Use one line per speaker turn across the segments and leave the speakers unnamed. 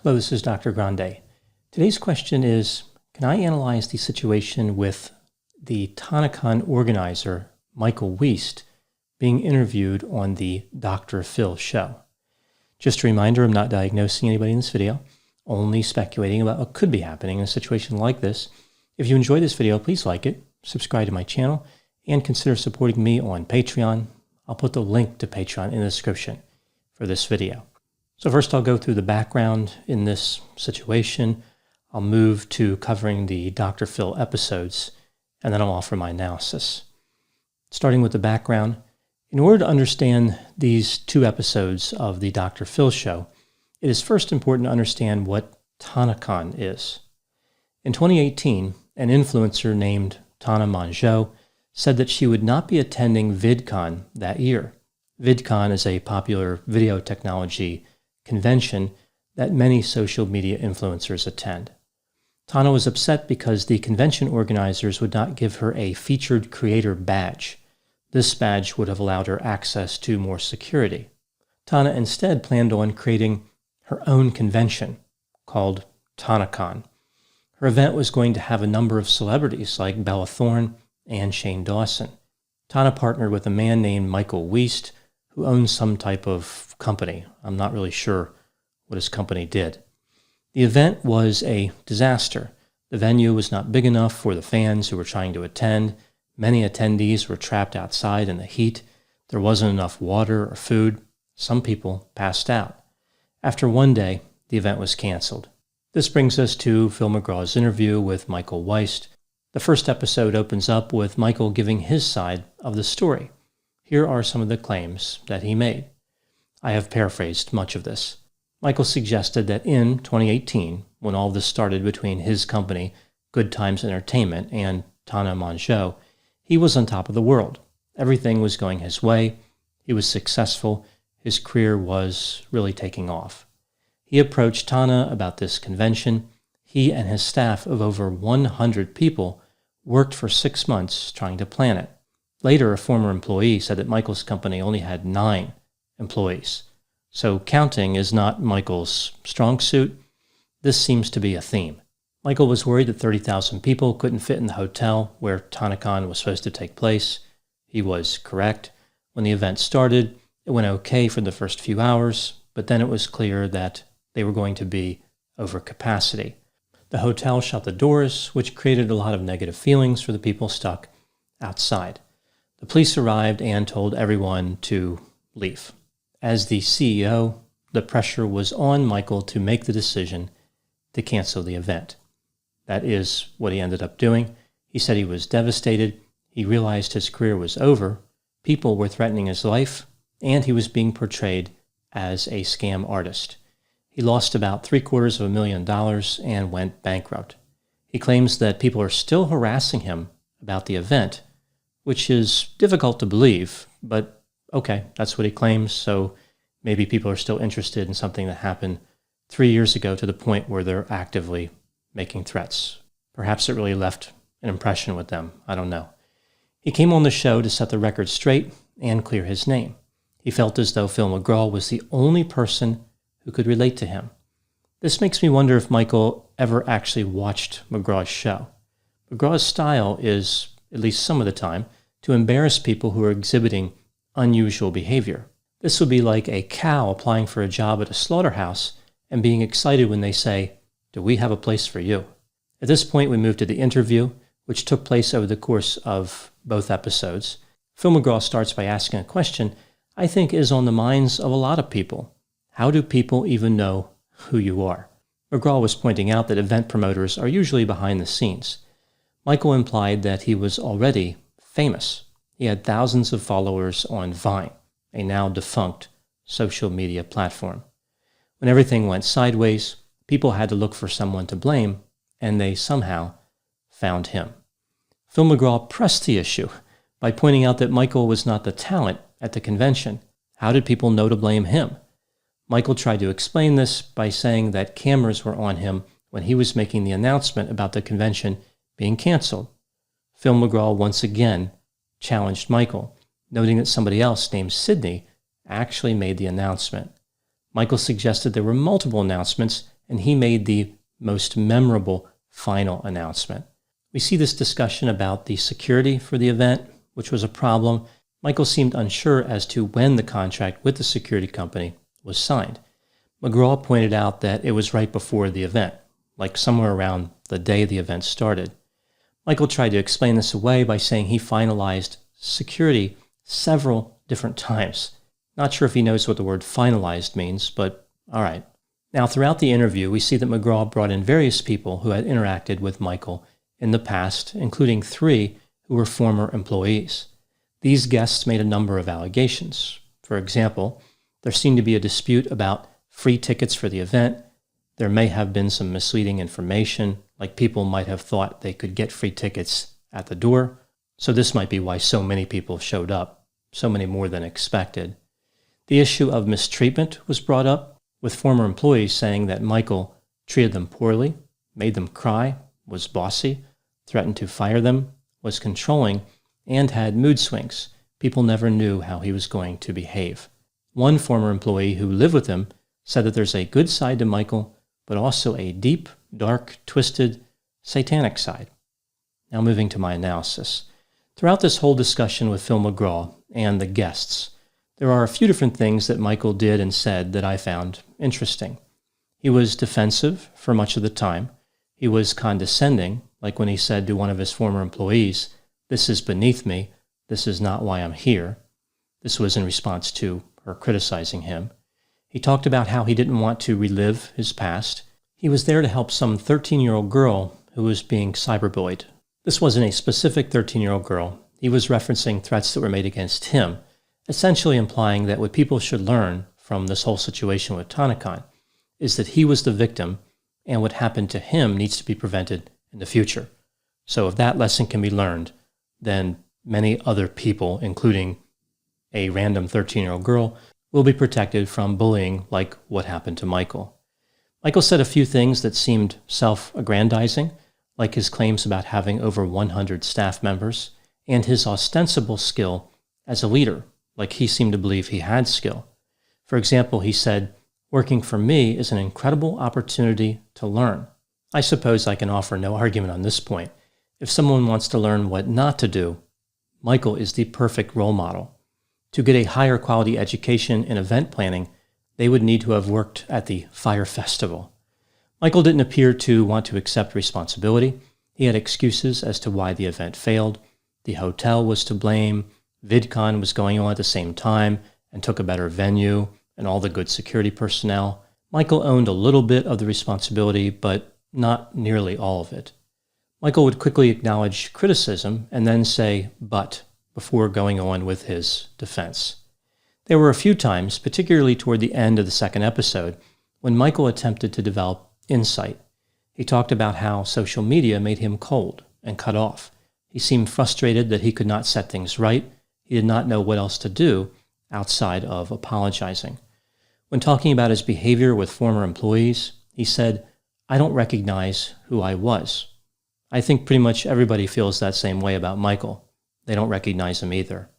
Hello, this is Dr. Grande. Today's question is, can I analyze the situation with the TanaCon organizer, Michael Weist, being interviewed on the Dr. Phil show? Just a reminder, I'm not diagnosing anybody in this video, only speculating about what could be happening in a situation like this. If you enjoyed this video, please like it, subscribe to my channel, and consider supporting me on Patreon. I'll put the link to Patreon in the description for this video. So first I'll go through the background in this situation. I'll move to covering the Dr. Phil episodes, and then I'll offer my analysis. Starting with the background, in order to understand these two episodes of the Dr. Phil show, it is first important to understand what TanaCon is. In 2018, an influencer named Tana said that she would not be attending VidCon that year. VidCon is a popular video technology convention that many social media influencers attend. Tana was upset because the convention organizers would not give her a featured creator badge. This badge would have allowed her access to more security. Tana instead planned on creating her own convention called TanaCon. Her event was going to have a number of celebrities like Bella Thorne and Shane Dawson. Tana partnered with a man named Michael Weist, who owns some type of company. I'm not really sure what his company did. The event was a disaster. The venue was not big enough for the fans who were trying to attend. Many attendees were trapped outside in the heat. There wasn't enough water or food. Some people passed out. After one day, the event was canceled. This brings us to Phil McGraw's interview with Michael Weist. The first episode opens up with Michael giving his side of the story. Here are some of the claims that he made. I have paraphrased much of this. Michael suggested that in 2018, when all this started between his company, Good Times Entertainment, and Tana, he was on top of the world. Everything was going his way. He was successful. His career was really taking off. He approached Tana about this convention. He and his staff of over 100 people worked for 6 months trying to plan it. Later, a former employee said that Michael's company only had 9 employees. So counting is not Michael's strong suit. This seems to be a theme. Michael was worried that 30,000 people couldn't fit in the hotel where TanaCon was supposed to take place. He was correct. When the event started, it went okay for the first few hours, but then it was clear that they were going to be over capacity. The hotel shut the doors, which created a lot of negative feelings for the people stuck outside. The police arrived and told everyone to leave. As the CEO, the pressure was on Michael to make the decision to cancel the event. That is what he ended up doing. He said he was devastated. He realized his career was over. People were threatening his life, and he was being portrayed as a scam artist. He lost about $750,000 and went bankrupt. He claims that people are still harassing him about the event, which is difficult to believe, but okay, that's what he claims, so maybe people are still interested in something that happened 3 years ago to the point where they're actively making threats. Perhaps it really left an impression with them. I don't know. He came on the show to set the record straight and clear his name. He felt as though Phil McGraw was the only person who could relate to him. This makes me wonder if Michael ever actually watched McGraw's show. McGraw's style is, at least some of the time, to embarrass people who are exhibiting unusual behavior. This would be like a cow applying for a job at a slaughterhouse and being excited when they say, "Do we have a place for you?" At this point, we move to the interview, which took place over the course of both episodes. Phil McGraw starts by asking a question I think is on the minds of a lot of people. How do people even know who you are? McGraw was pointing out that event promoters are usually behind the scenes. Michael implied that he was already famous. He had thousands of followers on Vine, a now defunct social media platform. When everything went sideways, people had to look for someone to blame, and they somehow found him. Phil McGraw pressed the issue by pointing out that Michael was not the talent at the convention. How did people know to blame him? Michael tried to explain this by saying that cameras were on him when he was making the announcement about the convention being canceled. Phil McGraw once again challenged Michael, noting that somebody else named Sydney actually made the announcement. Michael suggested there were multiple announcements and he made the most memorable final announcement. We see this discussion about the security for the event, which was a problem. Michael seemed unsure as to when the contract with the security company was signed. McGraw pointed out that it was right before the event, like somewhere around the day the event started. Michael tried to explain this away by saying he finalized security several different times. Not sure if he knows what the word finalized means, but all right. Now, throughout the interview, we see that McGraw brought in various people who had interacted with Michael in the past, including 3 who were former employees. These guests made a number of allegations. For example, there seemed to be a dispute about free tickets for the event. There may have been some misleading information, like people might have thought they could get free tickets at the door. So this might be why so many people showed up, so many more than expected. The issue of mistreatment was brought up, with former employees saying that Michael treated them poorly, made them cry, was bossy, threatened to fire them, was controlling, and had mood swings. People never knew how he was going to behave. One former employee who lived with him said that there's a good side to Michael, but also a deep, dark, twisted, satanic side. Now moving to my analysis. Throughout this whole discussion with Phil McGraw and the guests, there are a few different things that Michael did and said that I found interesting. He was defensive for much of the time. He was condescending, like when he said to one of his former employees, "This is beneath me. This is not why I'm here." This was in response to her criticizing him. He talked about how he didn't want to relive his past. He was there to help some 13-year-old girl who was being cyberbullied. This wasn't a specific 13-year-old girl. He was referencing threats that were made against him, essentially implying that what people should learn from this whole situation with TanaCon is that he was the victim and what happened to him needs to be prevented in the future. So if that lesson can be learned, then many other people, including a random 13-year-old girl, will be protected from bullying like what happened to Michael. Michael said a few things that seemed self-aggrandizing, like his claims about having over 100 staff members and his ostensible skill as a leader, like he seemed to believe he had skill. For example, he said, "Working for me is an incredible opportunity to learn." I suppose I can offer no argument on this point. If someone wants to learn what not to do, Michael is the perfect role model. To get a higher quality education in event planning, they would need to have worked at the Fire Festival. Michael didn't appear to want to accept responsibility. He had excuses as to why the event failed. The hotel was to blame. VidCon was going on at the same time and took a better venue and all the good security personnel. Michael owned a little bit of the responsibility, but not nearly all of it. Michael would quickly acknowledge criticism and then say, "but," before going on with his defense. There were a few times, particularly toward the end of the second episode, when Michael attempted to develop insight. He talked about how social media made him cold and cut off. He seemed frustrated that he could not set things right. He did not know what else to do outside of apologizing. When talking about his behavior with former employees, he said, "I don't recognize who I was." I think pretty much everybody feels that same way about Michael. They don't recognize him either.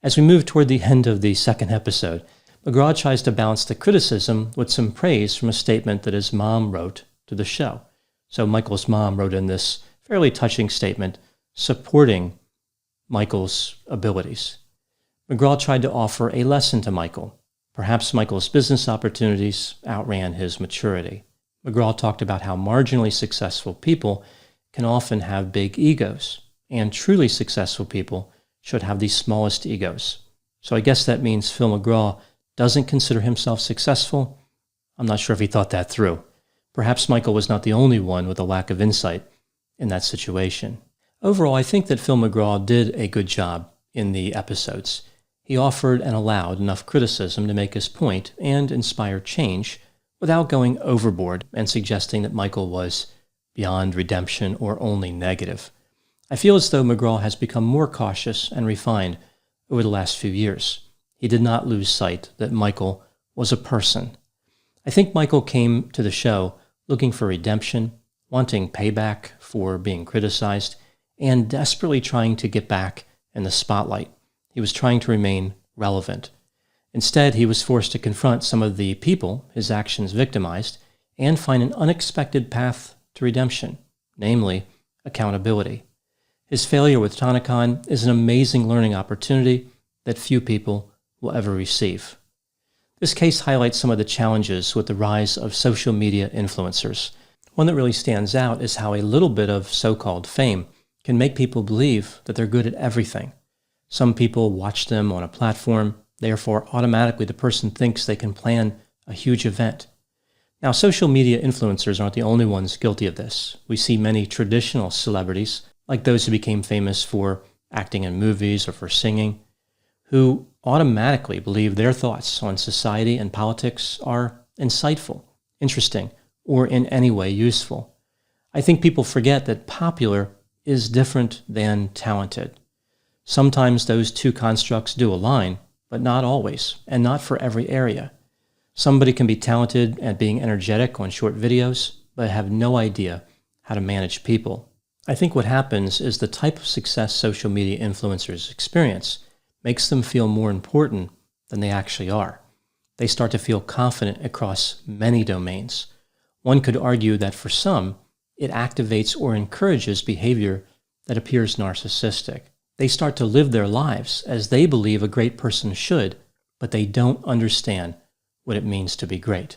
As we move toward the end of the second episode, McGraw tries to balance the criticism with some praise from a statement that his mom wrote to the show. So Michael's mom wrote in this fairly touching statement supporting Michael's abilities. McGraw tried to offer a lesson to Michael. Perhaps Michael's business opportunities outran his maturity. McGraw talked about how marginally successful people can often have big egos, and truly successful people should have the smallest egos. So I guess that means Phil McGraw doesn't consider himself successful. I'm not sure if he thought that through. Perhaps Michael was not the only one with a lack of insight in that situation. Overall, I think that Phil McGraw did a good job in the episodes. He offered and allowed enough criticism to make his point and inspire change without going overboard and suggesting that Michael was beyond redemption or only negative. I feel as though McGraw has become more cautious and refined over the last few years. He did not lose sight that Michael was a person. I think Michael came to the show looking for redemption, wanting payback for being criticized, and desperately trying to get back in the spotlight. He was trying to remain relevant. Instead, he was forced to confront some of the people his actions victimized and find an unexpected path to redemption, namely accountability. His failure with TanaCon is an amazing learning opportunity that few people will ever receive. This case highlights some of the challenges with the rise of social media influencers. One that really stands out is how a little bit of so-called fame can make people believe that they're good at everything. Some people watch them on a platform, therefore automatically the person thinks they can plan a huge event. Now, social media influencers aren't the only ones guilty of this. We see many traditional celebrities, like those who became famous for acting in movies or for singing, who automatically believe their thoughts on society and politics are insightful, interesting, or in any way useful. I think people forget that popular is different than talented. Sometimes those two constructs do align, but not always, and not for every area. Somebody can be talented at being energetic on short videos, but have no idea how to manage people. I think what happens is the type of success social media influencers experience makes them feel more important than they actually are. They start to feel confident across many domains. One could argue that for some, it activates or encourages behavior that appears narcissistic. They start to live their lives as they believe a great person should, but they don't understand what it means to be great.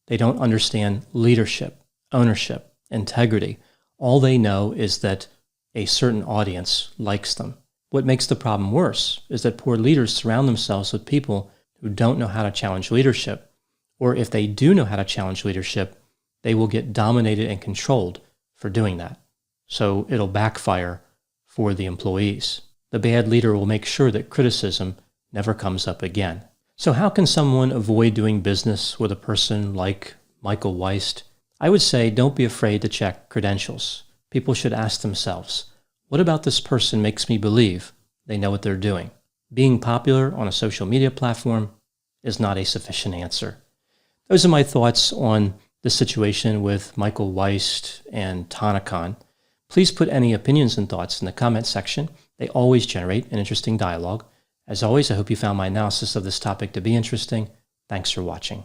They don't understand leadership, ownership, integrity. All they know is that a certain audience likes them. What makes the problem worse is that poor leaders surround themselves with people who don't know how to challenge leadership, or if they do know how to challenge leadership, they will get dominated and controlled for doing that. So it'll backfire for the employees. The bad leader will make sure that criticism never comes up again. So how can someone avoid doing business with a person like Michael Weist? I would say don't be afraid to check credentials. People should ask themselves, what about this person makes me believe they know what they're doing? Being popular on a social media platform is not a sufficient answer. Those are my thoughts on the situation with Michael Weist and TanaCon. Please put any opinions and thoughts in the comment section. They always generate an interesting dialogue. As always, I hope you found my analysis of this topic to be interesting. Thanks for watching.